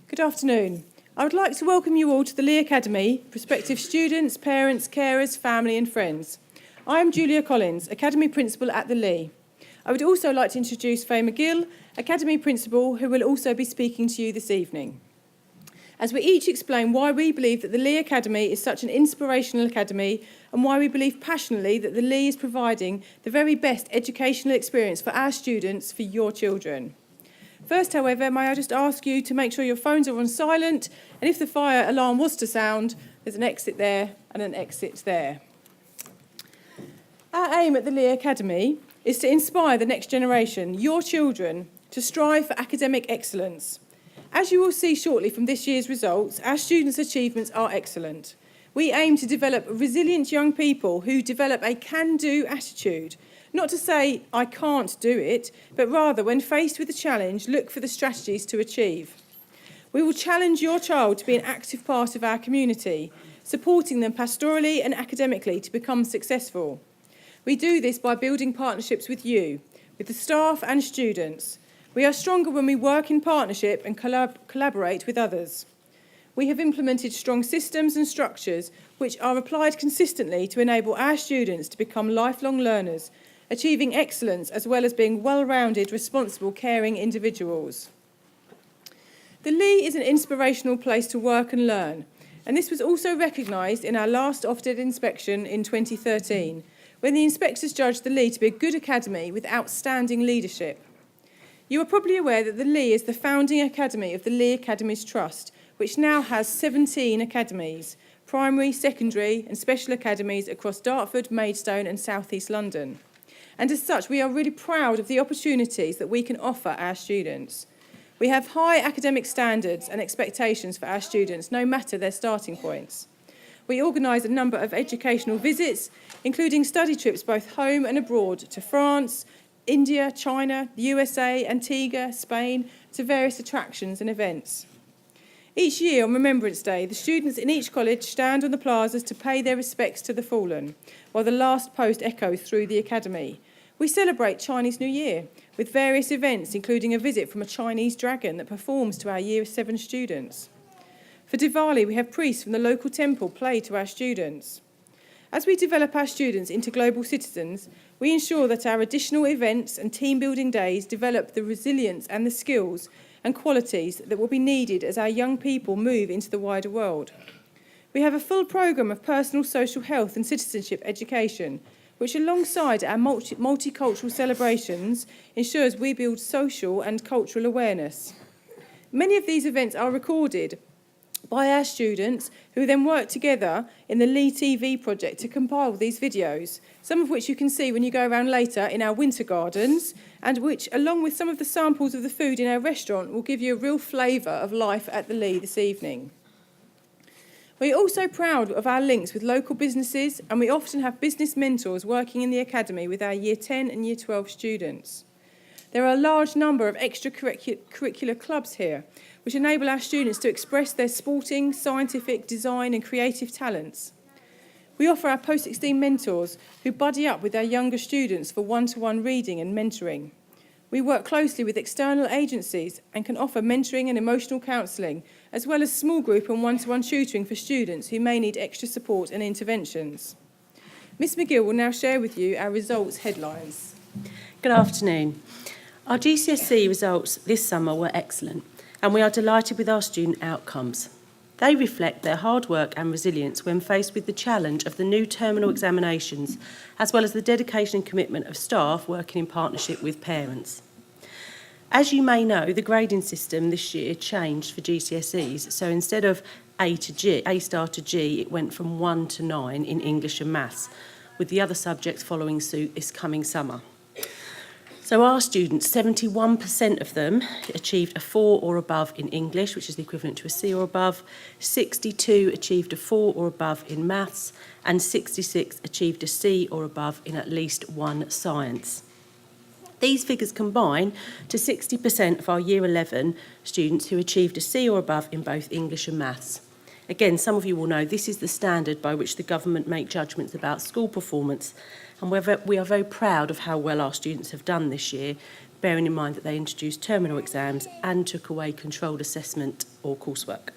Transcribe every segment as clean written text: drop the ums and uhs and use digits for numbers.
Good afternoon. I would like to welcome you all to the Leigh Academy, prospective students, parents, carers, family and friends. I am Julia Collins, Academy Principal at the Leigh. I would also like to introduce Faye McGill, Academy Principal, who will also be speaking to you this evening, as we each explain why we believe that the Leigh Academy is such an inspirational academy and why we believe passionately that the Leigh is providing the very best educational experience for our students, for your children. First, however, may I just ask you to make sure your phones are on silent, and if the fire alarm was to sound, there's an exit there and an exit there. Our aim at the Leigh Academy is to inspire the next generation, your children, to strive for academic excellence. As you will see shortly from this year's results, our students' achievements are excellent. We aim to develop resilient young people who develop a can-do attitude. Not to say, I can't do it, but rather, when faced with a challenge, look for the strategies to achieve. We will challenge your child to be an active part of our community, supporting them pastorally and academically to become successful. We do this by building partnerships with you, with the staff and students. We are stronger when we work in partnership and collaborate with others. We have implemented strong systems and structures which are applied consistently to enable our students to become lifelong learners, achieving excellence as well as being well-rounded, responsible, caring individuals. The Leigh is an inspirational place to work and learn, and this was also recognised in our last Ofsted inspection in 2013, when the inspectors judged the Leigh to be a good academy with outstanding leadership. You are probably aware that the Leigh is the founding academy of the Leigh Academies Trust, which now has 17 academies, primary, secondary and special academies across Dartford, Maidstone and South East London. And as such, we are really proud of the opportunities that we can offer our students. We have high academic standards and expectations for our students, no matter their starting points. We organise a number of educational visits, including study trips both home and abroad to France, India, China, the USA, Antigua, Spain, to various attractions and events. Each year on Remembrance Day, the students in each college stand on the plazas to pay their respects to the fallen, while the last post echoes through the academy. We celebrate Chinese New Year with various events, including a visit from a Chinese dragon that performs to our Year 7 students. For Diwali, we have priests from the local temple play to our students. As we develop our students into global citizens, we ensure that our additional events and team-building days develop the resilience and the skills and qualities that will be needed as our young people move into the wider world. We have a full programme of personal social health and citizenship education, which alongside our multicultural celebrations ensures we build social and cultural awareness. Many of these events are recorded by our students, who then work together in the Leigh TV project to compile these videos, some of which you can see when you go around later in our winter gardens, and which, along with some of the samples of the food in our restaurant, will give you a real flavour of life at the Leigh this evening. We are also proud of our links with local businesses, and we often have business mentors working in the academy with our Year 10 and Year 12 students. There are a large number of extracurricular clubs here, which enable our students to express their sporting, scientific, design and creative talents. We offer our post-16 mentors who buddy up with our younger students for one-to-one reading and mentoring. We work closely with external agencies and can offer mentoring and emotional counselling, as well as small group and one-to-one tutoring for students who may need extra support and interventions. Miss McGill will now share with you our results headlines. Good afternoon. Our GCSE results this summer were excellent, and we are delighted with our student outcomes. They reflect their hard work and resilience when faced with the challenge of the new terminal examinations, as well as the dedication and commitment of staff working in partnership with parents. As you may know, the grading system this year changed for GCSEs, so instead of A star to G, it went from 1 to 9 in English and Maths, with the other subjects following suit this coming summer. So our students, 71% of them achieved a 4 or above in English, which is the equivalent to a C or above, 62 achieved a 4 or above in Maths, and 66 achieved a C or above in at least one science. These figures combine to 60% of our Year 11 students who achieved a C or above in both English and Maths. Again, some of you will know this is the standard by which the government make judgments about school performance, and we are very proud of how well our students have done this year, bearing in mind that they introduced terminal exams and took away controlled assessment or coursework.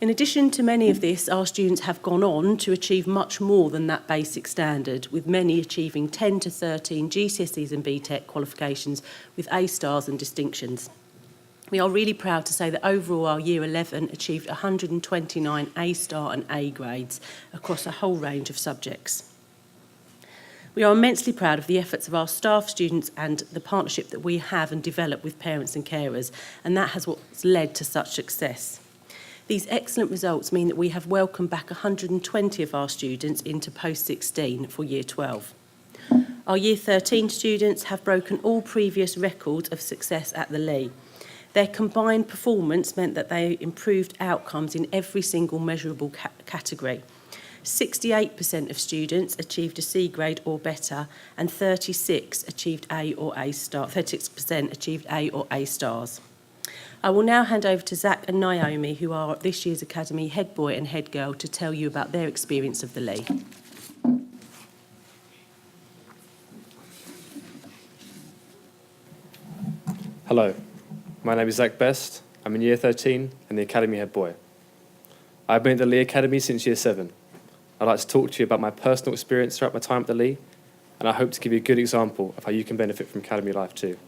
In addition to many of this, our students have gone on to achieve much more than that basic standard, with many achieving 10 to 13 GCSEs and BTEC qualifications with A stars and distinctions. We are really proud to say that overall our Year 11 achieved 129 A star and A grades across a whole range of subjects. We are immensely proud of the efforts of our staff, students and the partnership that we have and develop with parents and carers, and that has what's led to such success. These excellent results mean that we have welcomed back 120 of our students into post-16 for Year 12. Our Year 13 students have broken all previous records of success at the Leigh. Their combined performance meant that they improved outcomes in every single measurable category. 68% of students achieved a C grade or better, and 36% achieved A or A stars. I will now hand over to Zach and Naomi, who are this year's Academy head boy and head girl, to tell you about their experience of the Leigh. Hello, my name is Zach Best. I'm in Year 13 and the Academy head boy. I've been at the Leigh Academy since Year 7. I'd like to talk to you about my personal experience throughout my time at the Leigh, and I hope to give you a good example of how you can benefit from Academy life too.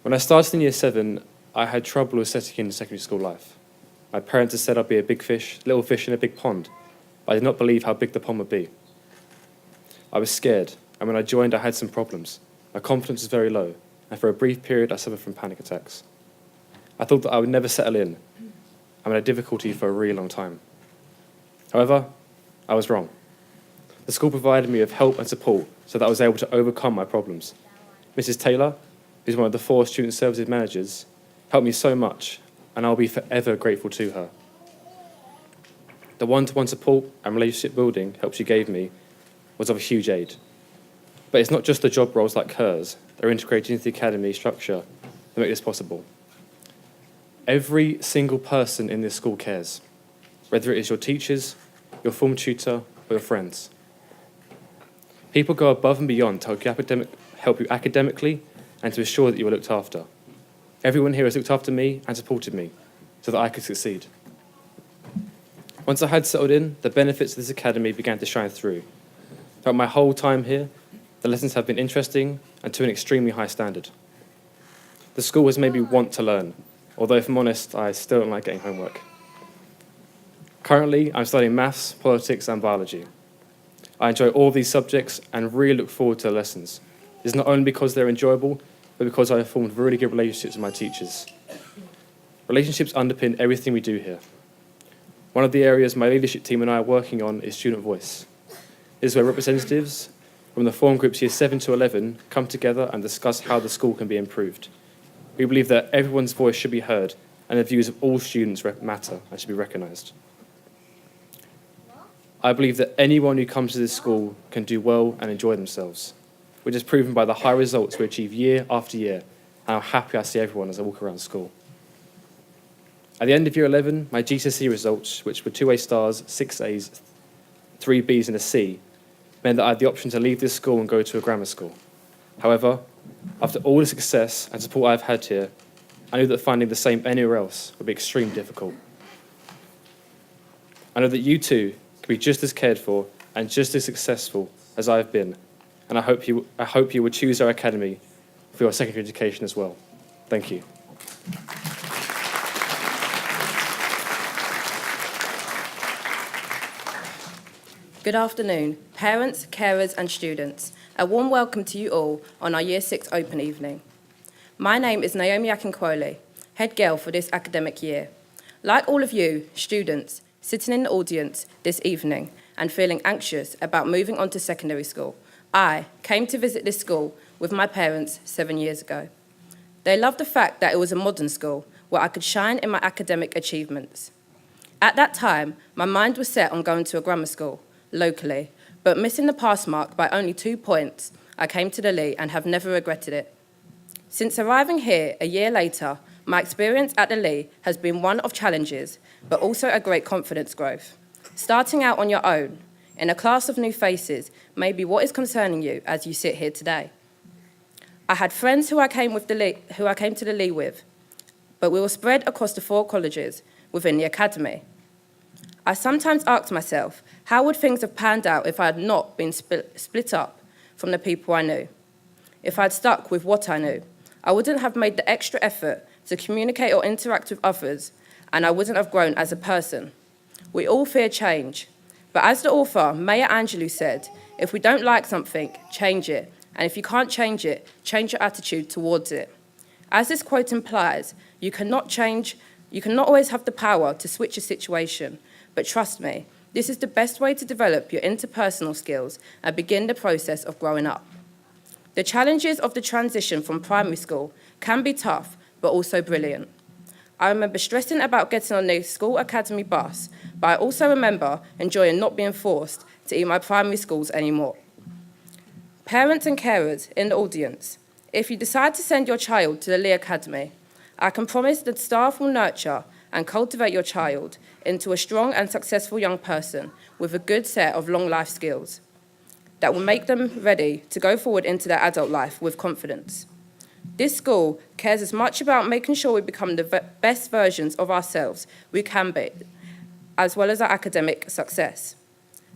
When I started in Year 7, I had trouble with settling into secondary school life. My parents had said I'd be a big fish, little fish in a big pond, but I did not believe how big the pond would be. I was scared, and when I joined, I had some problems. My confidence was very low, and for a brief period, I suffered from panic attacks. I thought that I would never settle in, and I had difficulty for a really long time. However, I was wrong. The school provided me with help and support so that I was able to overcome my problems. Mrs. Taylor, who's one of the 4 student services managers, helped me so much, and I'll be forever grateful to her. The one-to-one support and relationship building help she gave me was of a huge aid. But it's not just the job roles like hers that are integrated into the academy structure that make this possible. Every single person in this school cares, whether it is your teachers, your form tutor, or your friends. People go above and beyond to help you academically and to ensure that you are looked after. Everyone here has looked after me and supported me so that I could succeed. Once I had settled in, the benefits of this academy began to shine through. Throughout my whole time here, the lessons have been interesting and to an extremely high standard. The school has made me want to learn, although if I'm honest, I still don't like getting homework. Currently, I'm studying maths, politics and biology. I enjoy all of these subjects and really look forward to the lessons. It's not only because they're enjoyable, but because I have formed really good relationships with my teachers. Relationships underpin everything we do here. One of the areas my leadership team and I are working on is student voice. This is where representatives from the form groups Year 7 to 11 come together and discuss how the school can be improved. We believe that everyone's voice should be heard and the views of all students matter and should be recognised. I believe that anyone who comes to this school can do well and enjoy themselves, which is proven by the high results we achieve year after year, and how happy I see everyone as I walk around school. At the end of Year 11, my GCSE results, which were 2 A stars, 6 A's, 3 B's and a C, meant that I had the option to leave this school and go to a grammar school. However, after all the success and support I've had here, I knew that finding the same anywhere else would be extremely difficult. I know that you too can be just as cared for and just as successful as I've been, and I hope you would choose our academy for your secondary education as well. Thank you. Good afternoon, parents, carers and students. A warm welcome to you all on our Year 6 Open evening. My name is Naomi Akinkwole, head girl for this academic year. Like all of you, students, sitting in the audience this evening and feeling anxious about moving on to secondary school, I came to visit this school with my parents 7 years ago. They loved the fact that it was a modern school where I could shine in my academic achievements. At that time, my mind was set on going to a grammar school, locally, but missing the pass mark by only 2 points, I came to the Leigh and have never regretted it. Since arriving here a year later, my experience at the Leigh has been one of challenges, but also a great confidence growth. Starting out on your own, in a class of new faces, may be what is concerning you as you sit here today. I had friends who I came to the Leigh with, but we were spread across the 4 colleges within the academy. I sometimes asked myself, how would things have panned out if I had not been split up from the people I knew? If I had stuck with what I knew, I wouldn't have made the extra effort to communicate or interact with others, and I wouldn't have grown as a person. We all fear change, but as the author Maya Angelou said, if we don't like something, change it, and if you can't change it, change your attitude towards it. As this quote implies, you cannot always have the power to switch a situation, but trust me, this is the best way to develop your interpersonal skills and begin the process of growing up. The challenges of the transition from primary school can be tough, but also brilliant. I remember stressing about getting on the school academy bus, but I also remember enjoying not being forced to eat my primary schools anymore. Parents and carers in the audience, if you decide to send your child to the Leigh Academy, I can promise that staff will nurture and cultivate your child into a strong and successful young person with a good set of long life skills that will make them ready to go forward into their adult life with confidence. This school cares as much about making sure we become the best versions of ourselves we can be, as well as our academic success.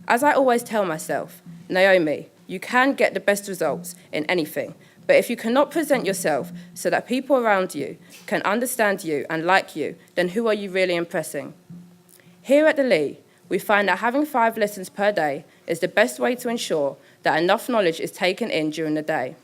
As I always tell myself, Naomi, you can get the best results in anything, but if you cannot present yourself so that people around you can understand you and like you, then who are you really impressing? Here at the Leigh, we find that having 5 lessons per day is the best way to ensure that enough knowledge is taken in during the day.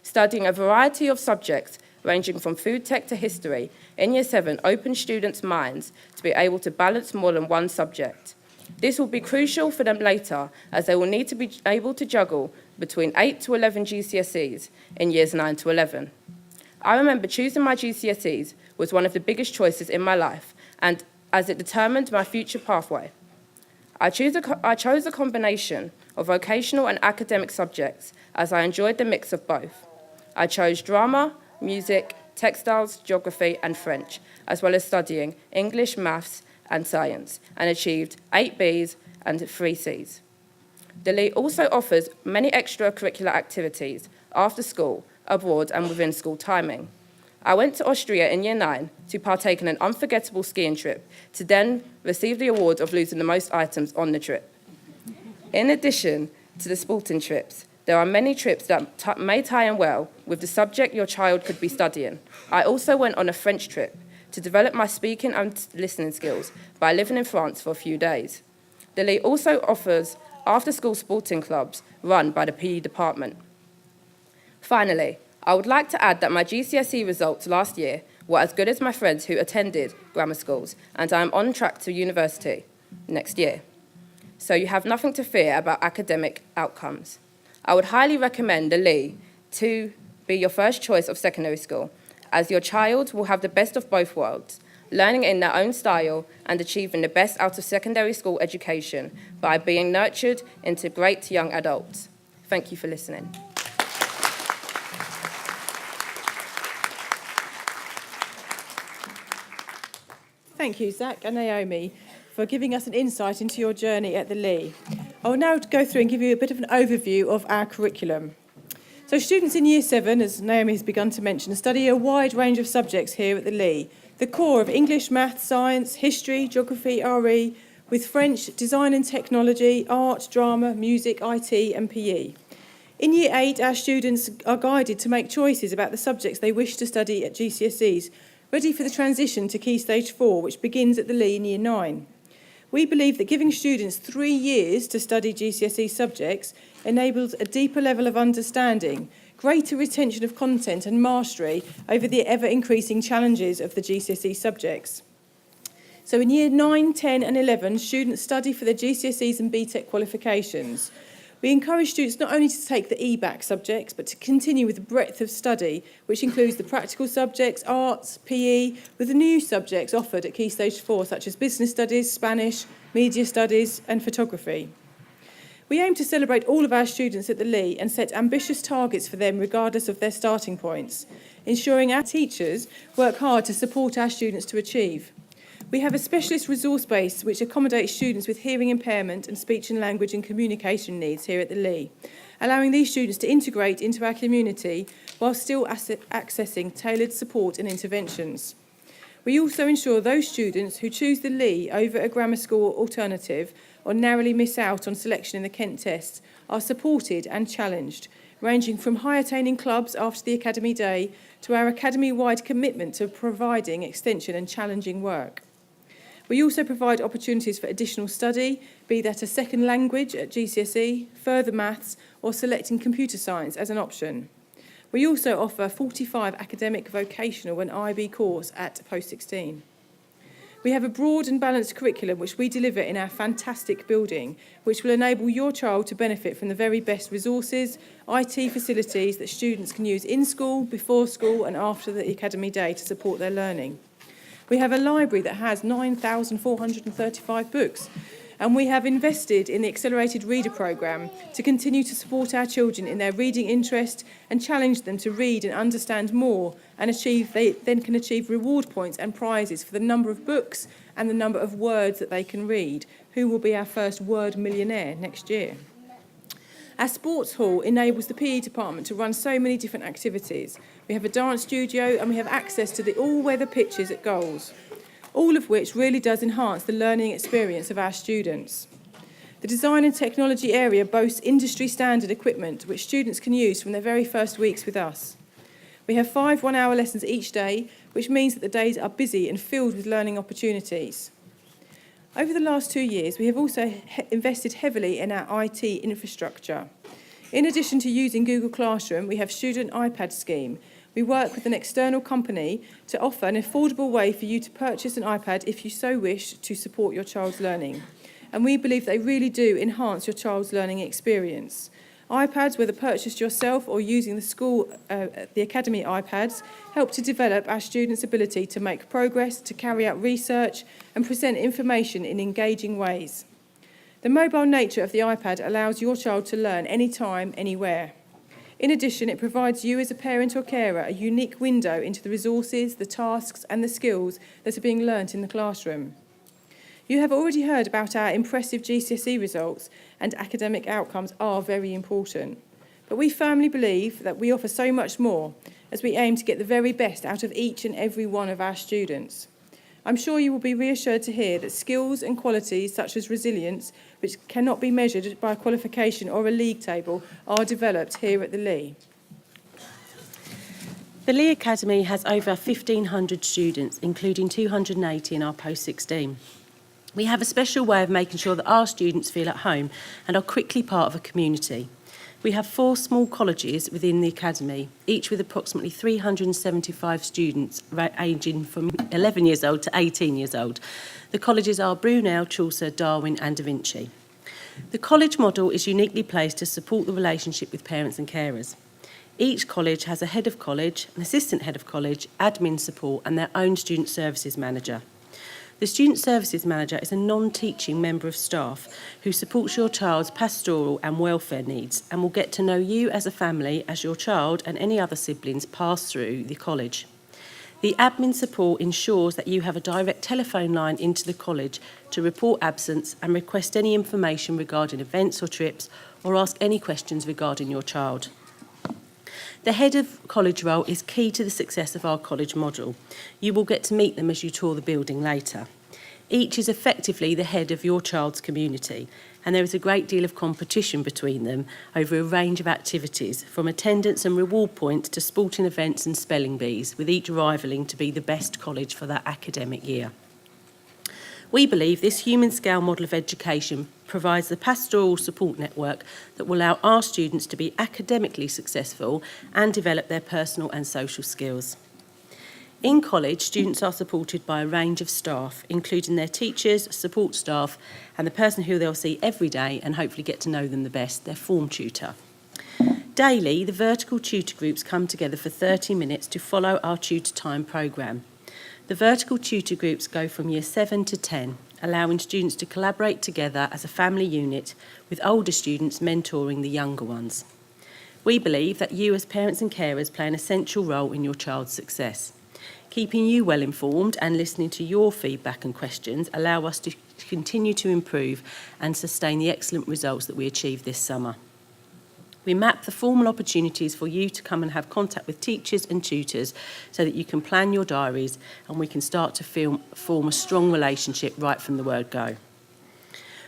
Studying a variety of subjects, ranging from food tech to history, in Year 7 opens students' minds to be able to balance more than one subject. This will be crucial for them later, as they will need to be able to juggle between 8 to 11 GCSEs in Years 9 to 11. I remember choosing my GCSEs was one of the biggest choices in my life, and as it determined my future pathway. I chose a combination of vocational and academic subjects, as I enjoyed the mix of both. I chose drama, music, textiles, geography, and French, as well as studying English, maths, and science, and achieved 8 Bs and 3 Cs. The Leigh also offers many extracurricular activities after school, abroad, and within school timing. I went to Austria in Year 9 to partake in an unforgettable skiing trip, to then receive the award of losing the most items on the trip. In addition to the sporting trips, there are many trips that may tie in well with the subject your child could be studying. I also went on a French trip to develop my speaking and listening skills by living in France for a few days. The Leigh also offers after-school sporting clubs run by the PE department. Finally, I would like to add that my GCSE results last year were as good as my friends who attended grammar schools, and I am on track to university next year. So you have nothing to fear about academic outcomes. I would highly recommend the Leigh to be your first choice of secondary school, as your child will have the best of both worlds, learning in their own style and achieving the best out of secondary school education by being nurtured into great young adults. Thank you for listening. Thank you, Zach and Naomi, for giving us an insight into your journey at the Leigh. I will now go through and give you a bit of an overview of our curriculum. So students in Year 7, as Naomi has begun to mention, study a wide range of subjects here at the Leigh. The core of English, maths, science, history, geography, RE, with French, design and technology, art, drama, music, IT and PE. In Year 8, our students are guided to make choices about the subjects they wish to study at GCSEs, ready for the transition to Key Stage 4, which begins at the Leigh in Year 9. We believe that giving students 3 years to study GCSE subjects enables a deeper level of understanding, greater retention of content and mastery over the ever-increasing challenges of the GCSE subjects. So in Year 9, 10 and 11, students study for their GCSEs and BTEC qualifications. We encourage students not only to take the EBAC subjects, but to continue with the breadth of study, which includes the practical subjects, arts, PE, with the new subjects offered at Key Stage 4, such as business studies, Spanish, media studies, and photography. We aim to celebrate all of our students at the Leigh and set ambitious targets for them regardless of their starting points, ensuring our teachers work hard to support our students to achieve. We have a specialist resource base which accommodates students with hearing impairment and speech and language and communication needs here at the Leigh. allowing these students to integrate into our community while still accessing tailored support and interventions. We also ensure those students who choose the Leigh over a grammar school alternative or narrowly miss out on selection in the Kent tests are supported and challenged, ranging from high-attaining clubs after the Academy Day to our academy-wide commitment to providing extension and challenging work. We also provide opportunities for additional study, be that a second language at GCSE, further maths, or selecting computer science as an option. We also offer 45 academic, vocational and IB course at post-16. We have a broad and balanced curriculum which we deliver in our fantastic building, which will enable your child to benefit from the very best resources, IT facilities that students can use in school, before school and after the Academy Day to support their learning. We have a library that has 9,435 books, and we have invested in the Accelerated Reader programme to continue to support our children in their reading interest and challenge them to read and understand more and they then can achieve reward points and prizes for the number of books and the number of words that they can read, who will be our first word millionaire next year. Our sports hall enables the PE department to run so many different activities. We have a dance studio and we have access to the all-weather pitches at goals, all of which really does enhance the learning experience of our students. The design and technology area boasts industry-standard equipment which students can use from their very first weeks with us. We have 5 one-hour lessons each day, which means that the days are busy and filled with learning opportunities. Over the last 2 years, we have also invested heavily in our IT infrastructure. In addition to using Google Classroom, we have Student iPad Scheme. We work with an external company to offer an affordable way for you to purchase an iPad if you so wish to support your child's learning. And we believe they really do enhance your child's learning experience. iPads, whether purchased yourself or using the Academy iPads, help to develop our students' ability to make progress, to carry out research and present information in engaging ways. The mobile nature of the iPad allows your child to learn anytime, anywhere. In addition, it provides you as a parent or carer a unique window into the resources, the tasks and the skills that are being learnt in the classroom. You have already heard about our impressive GCSE results, and academic outcomes are very important. But we firmly believe that we offer so much more as we aim to get the very best out of each and every one of our students. I'm sure you will be reassured to hear that skills and qualities such as resilience, which cannot be measured by a qualification or a league table, are developed here at the Leigh. The Leigh Academy has over 1,500 students, including 280 in our post-16. We have a special way of making sure that our students feel at home and are quickly part of a community. We have 4 small colleges within the academy, each with approximately 375 students ranging from 11 years old to 18 years old. The colleges are Brunel, Chaucer, Darwin and Da Vinci. The college model is uniquely placed to support the relationship with parents and carers. Each college has a head of college, an assistant head of college, admin support and their own student services manager. The Student Services Manager is a non-teaching member of staff who supports your child's pastoral and welfare needs and will get to know you as a family as your child and any other siblings pass through the college. The admin support ensures that you have a direct telephone line into the college to report absence and request any information regarding events or trips or ask any questions regarding your child. The head of college role is key to the success of our college model. You will get to meet them as you tour the building later. Each is effectively the head of your child's community, and there is a great deal of competition between them over a range of activities, from attendance and reward points to sporting events and spelling bees, with each rivalling to be the best college for that academic year. We believe this human-scale model of education provides the pastoral support network that will allow our students to be academically successful and develop their personal and social skills. In college, students are supported by a range of staff, including their teachers, support staff, and the person who they'll see every day and hopefully get to know them the best, their form tutor. Daily, the vertical tutor groups come together for 30 minutes to follow our tutor time programme. The vertical tutor groups go from year 7 to 10, allowing students to collaborate together as a family unit, with older students mentoring the younger ones. We believe that you as parents and carers play an essential role in your child's success. Keeping you well informed and listening to your feedback and questions allow us to continue to improve and sustain the excellent results that we achieved this summer. We map the formal opportunities for you to come and have contact with teachers and tutors so that you can plan your diaries and we can start to form a strong relationship right from the word go.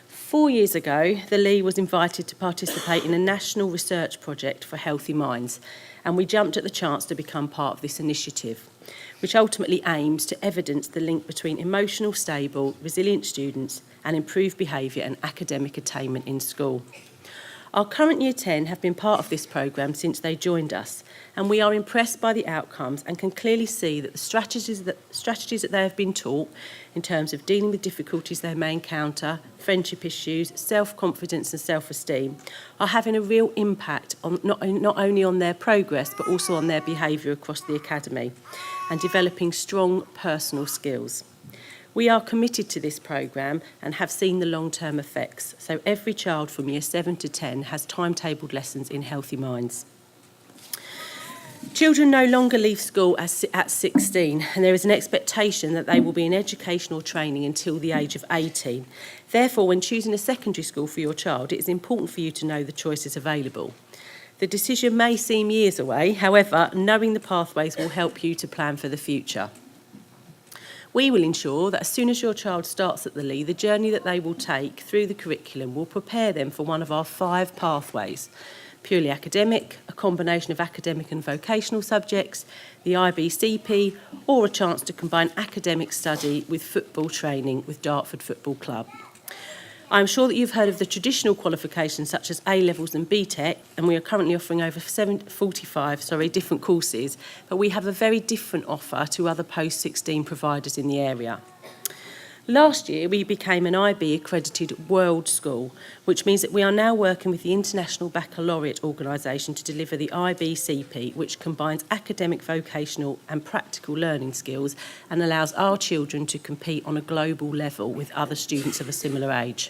4 years ago, the Leigh was invited to participate in a national research project for healthy minds, and we jumped at the chance to become part of this initiative, which ultimately aims to evidence the link between emotional, stable, resilient students and improved behaviour and academic attainment in school. Our current Year 10 have been part of this programme since they joined us, and we are impressed by the outcomes and can clearly see that the strategies that they have been taught in terms of dealing with difficulties they may encounter, friendship issues, self-confidence and self-esteem are having a real impact on not only on their progress but also on their behaviour across the academy and developing strong personal skills. We are committed to this programme and have seen the long-term effects, so every child from Year 7 to 10 has timetabled lessons in Healthy Minds. Children no longer leave school at 16, and there is an expectation that they will be in educational training until the age of 18. Therefore, when choosing a secondary school for your child, it is important for you to know the choices available. The decision may seem years away, however, knowing the pathways will help you to plan for the future. We will ensure that as soon as your child starts at the Leigh, the journey that they will take through the curriculum will prepare them for one of our 5 pathways: purely academic, a combination of academic and vocational subjects, the IBCP, or a chance to combine academic study with football training with Dartford Football Club. I'm sure that you've heard of the traditional qualifications such as A-levels and BTEC, and we are currently offering over 45 different courses, but we have a very different offer to other post-16 providers in the area. Last year, we became an IB accredited world school, which means that we are now working with the International Baccalaureate Organisation to deliver the IBCP, which combines academic, vocational and practical learning skills and allows our children to compete on a global level with other students of a similar age.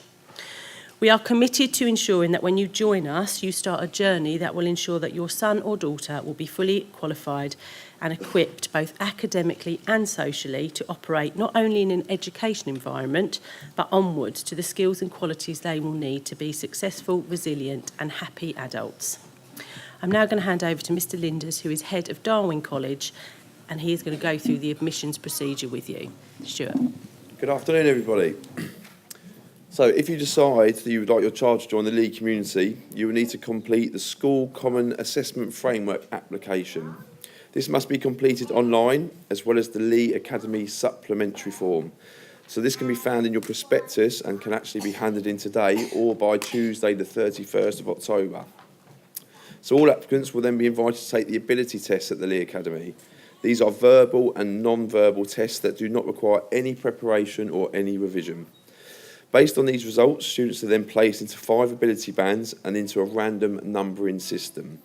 We are committed to ensuring that when you join us, you start a journey that will ensure that your son or daughter will be fully qualified and equipped both academically and socially to operate not only in an education environment, but onwards to the skills and qualities they will need to be successful, resilient and happy adults. I'm now going to hand over to Mr. Linders, who is head of Darwin College, and he is going to go through the admissions procedure with you. Stuart. Good afternoon, everybody. So if you decide that you would like your child to join the Leigh community, you will need to complete the School Common Assessment Framework application. This must be completed online, as well as the Leigh Academy supplementary form. So this can be found in your prospectus and can actually be handed in today or by Tuesday the 31st of October. So all applicants will then be invited to take the ability tests at the Leigh Academy. These are verbal and non-verbal tests that do not require any preparation or any revision. Based on these results, students are then placed into 5 ability bands and into a random numbering system.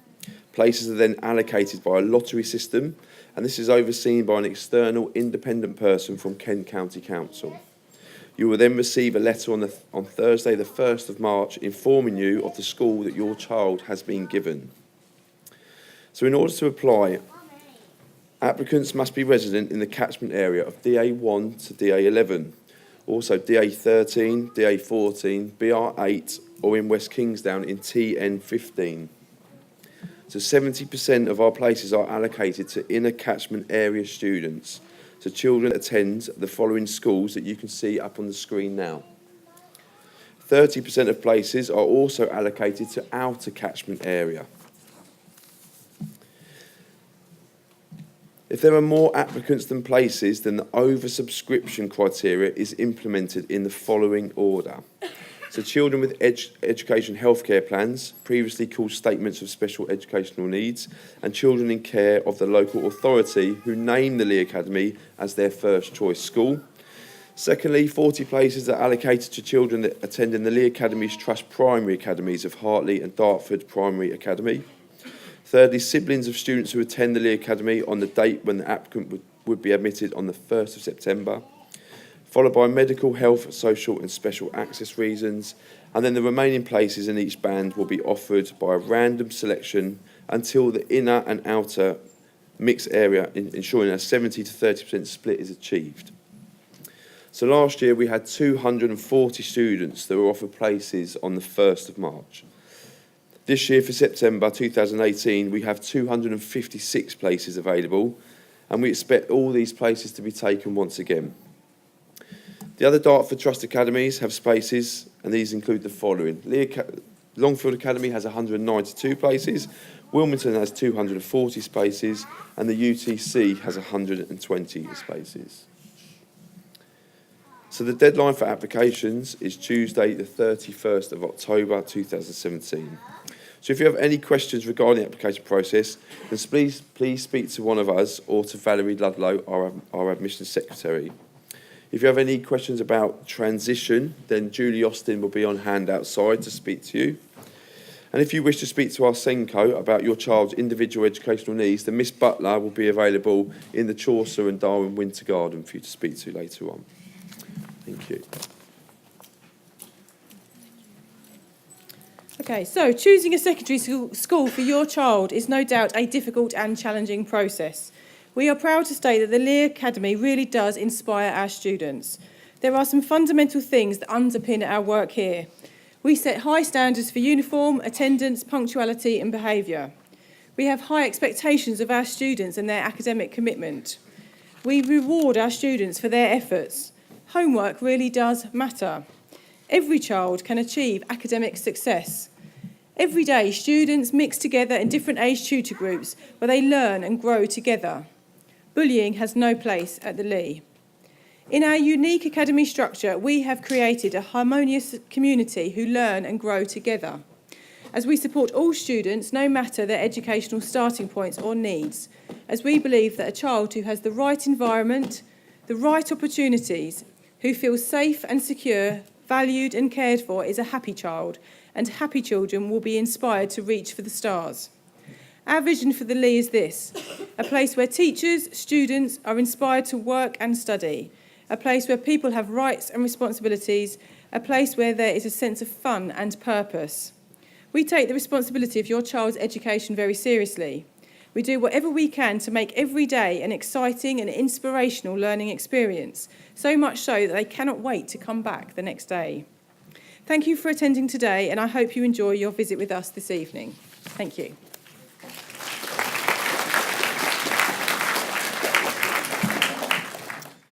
Places are then allocated by a lottery system, and this is overseen by an external independent person from Kent County Council. You will then receive a letter on Thursday the 1st of March informing you of the school that your child has been given. So in order to apply, applicants must be resident in the catchment area of DA1 to DA11, also DA13, DA14, BR8 or in West Kingsdown in TN15. So 70% of our places are allocated to inner catchment area students. So children attend the following schools that you can see up on the screen now. 30% of places are also allocated to outer catchment area. If there are more applicants than places, then the oversubscription criteria is implemented in the following order. So children with education healthcare plans, previously called statements of special educational needs, and children in care of the local authority who name the Leigh Academy as their first choice school. Secondly, 40 places are allocated to children that attend in the Leigh Academy's Trust Primary Academies of Hartley and Dartford Primary Academy. Thirdly, siblings of students who attend the Leigh Academy on the date when the applicant would be admitted on the 1st of September. Followed by medical, health, social and special access reasons, and then the remaining places in each band will be offered by a random selection until the inner and outer mixed area, ensuring a 70 to 30% split is achieved. So last year we had 240 students that were offered places on the 1st of March. This year, for September 2018, we have 256 places available, and we expect all these places to be taken once again. The other Dartford Trust Academies have spaces, and these include the following. Longfield Academy has 192 places, Wilmington has 240 spaces, and the UTC has 120 spaces. So the deadline for applications is Tuesday, the 31st of October 2017. So if you have any questions regarding the application process, then please speak to one of us or to Valerie Ludlow, our admissions secretary. If you have any questions about transition, then Julie Austin will be on hand outside to speak to you. And if you wish to speak to our SENCO about your child's individual educational needs, then Miss Butler will be available in the Chaucer and Darwin Winter Garden for you to speak to later on. Thank you. Okay, so choosing a secondary school for your child is no doubt a difficult and challenging process. We are proud to state that the Leigh Academy really does inspire our students. There are some fundamental things that underpin our work here. We set high standards for uniform, attendance, punctuality and behaviour. We have high expectations of our students and their academic commitment. We reward our students for their efforts. Homework really does matter. Every child can achieve academic success. Every day, students mix together in different age tutor groups where they learn and grow together. Bullying has no place at the Leigh. In our unique academy structure, we have created a harmonious community who learn and grow together. As we support all students, no matter their educational starting points or needs, as we believe that a child who has the right environment, the right opportunities, who feels safe and secure, valued and cared for is a happy child, and happy children will be inspired to reach for the stars. Our vision for the Leigh is this: a place where teachers, students are inspired to work and study, a place where people have rights and responsibilities, a place where there is a sense of fun and purpose. We take the responsibility of your child's education very seriously. We do whatever we can to make every day an exciting and inspirational learning experience, so much so that they cannot wait to come back the next day. Thank you for attending today, and I hope you enjoy your visit with us this evening. Thank you.